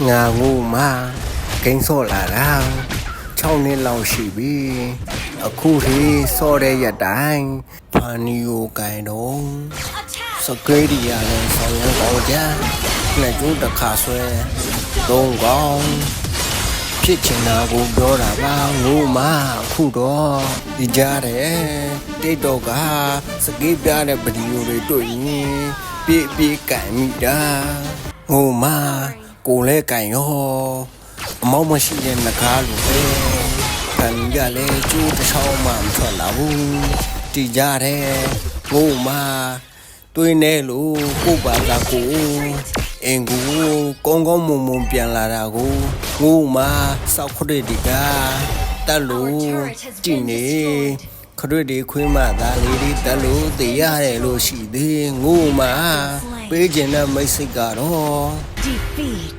ငါငိုမှဂိမ်းဆော့လာတာ6နှစ်လောက်ရှိပြီအခုထိစော့တဲ့ရက်တိုင်းဖာနီယိုကိုင်တော့စကေးဒီရလဲဆောင်ရန်ကောင်းကြလက်ကျိုးတစ်ခါဆွဲသုံးကောင်းဖြစ်ချင်တာကိုပြောတာပါငိုမှအခုတော့ဒီကြတယ်တိတ်တော့ကစကေးပြတဲ့ဗီဒီယိုတွေတွေ့ရင်ပြေးကန်မိတာငိုမှကိုလဲကန်ရောအမောက်မရှိတဲ့နှကားလိုပဲခံရလဲကျိုးတစ်ချောင်းမှမထွက်လာဘူးတီကြတယ်ငိုမှတွေးနေလို့ကိုပါလာကိုအင်ကူကောင်းကောင်းမွန်မွန်ပြန်လာတာကိုငိုမှစောက်ခရစ်ဒီကတက်လို့ကြည်နေခရစ်ဒီခွင်းမသားလေးတွေတက်လို့သေးရတယ်လို့ရှိသေးငိုမှပေးခြင်းနဲ့မိတ်စိတ်ကတော့ Defeat.